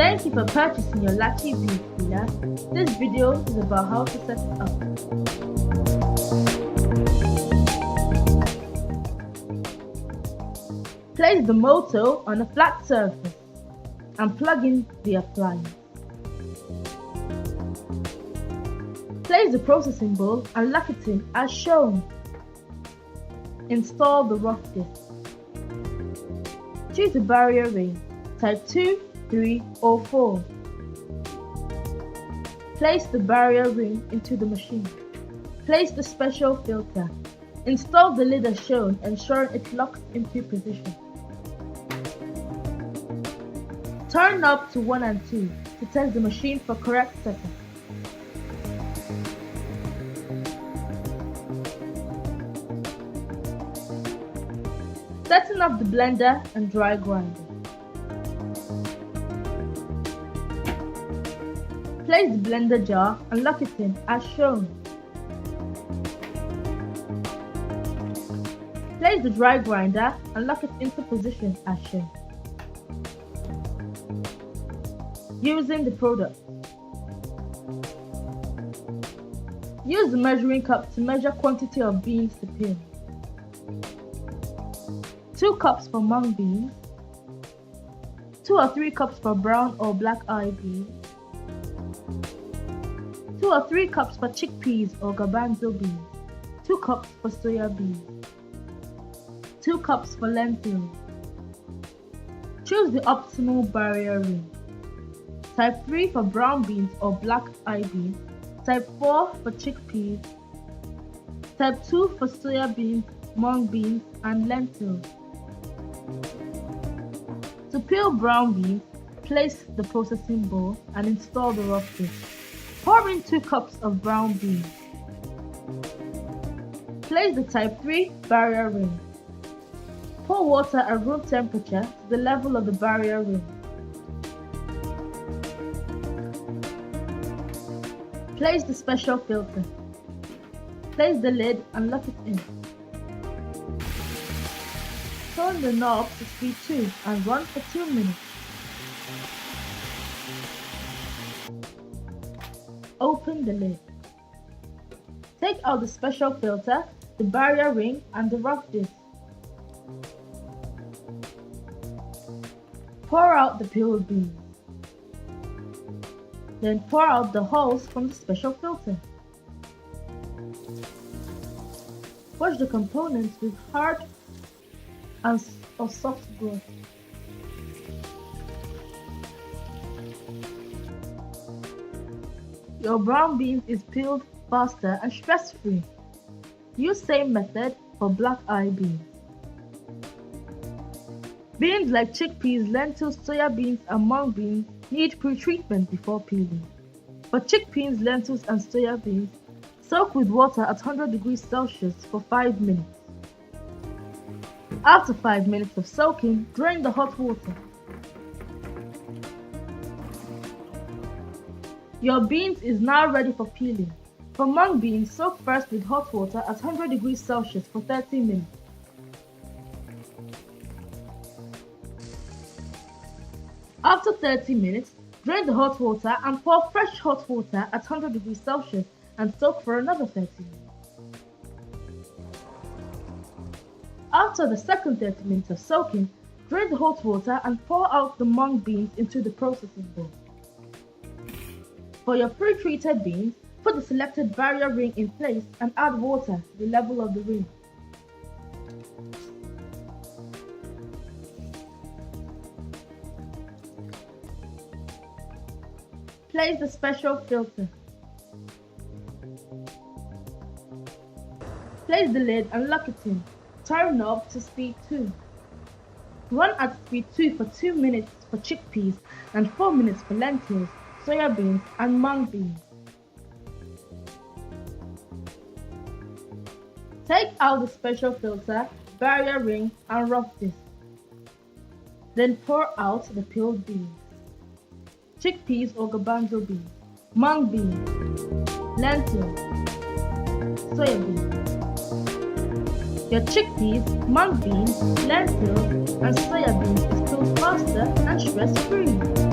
Thank you for purchasing your LACHI beef peeler. This video is about how to set it up. Place the motor on a flat surface and plug in the appliance. Place the processing bowl and lock it in as shown. Install the rough disc. Choose the barrier ring, type 2, 3 or 4. Place the barrier ring into the machine. Place the special filter. Install the lid as shown, ensuring it locks into position. Turn knob to 1 and 2 to test the machine for correct setup. Setting up the blender and dry grinder. Place the blender jar and lock it in as shown. Place the dry grinder and lock it into position as shown. Using the product. Use the measuring cup to measure quantity of beans to peel. 2 cups for mung beans, 2 or 3 cups for brown or black eye beans, 2 or 3 cups for chickpeas or garbanzo beans, 2 cups for soya beans, 2 cups for lentils. Choose the optimal barrier ring. Type 3 for brown beans or black eye beans, type 4 for chickpeas, type 2 for soya beans, mung beans and lentils. To peel brown beans, place the processing bowl and install the rough disc. Pour in 2 cups of brown beans. Place the type 3 barrier ring. Pour water at room temperature to the level of the barrier ring. Place the special filter. Place the lid and lock it in. Turn the knob to speed 2 and run for 2 minutes. Open the lid. Take out the special filter, the barrier ring and the rough disc. Pour out the peeled beans. Then pour out the hulls from the special filter. Wash the components with hard or soft broth. Your brown beans is peeled faster and stress-free. Use same method for black eye beans. Beans like chickpeas, lentils, soya beans and mung beans need pre-treatment before peeling. For chickpeas, lentils and soya beans, soak with water at 100 degrees Celsius for 5 minutes. After 5 minutes of soaking, drain the hot water. Your beans is now ready for peeling. For mung beans, soak first with hot water at 100 degrees Celsius for 30 minutes. After 30 minutes, drain the hot water and pour fresh hot water at 100 degrees Celsius and soak for another 30 minutes. After the second 30 minutes of soaking, drain the hot water and pour out the mung beans into the processing bowl. For your pre-treated beans, put the selected barrier ring in place and add water to the level of the ring. Place the special filter. Place the lid and lock it in. Turn knob to speed 2. Run at speed 2 for 2 minutes for chickpeas and 4 minutes for lentils, soya beans and mung beans. Take out the special filter, barrier ring and rough disc. Then pour out the peeled beans. Chickpeas or garbanzo beans, mung beans, lentils, soya beans. Your chickpeas, mung beans, lentils, and soya beans is peeled faster and stress-free.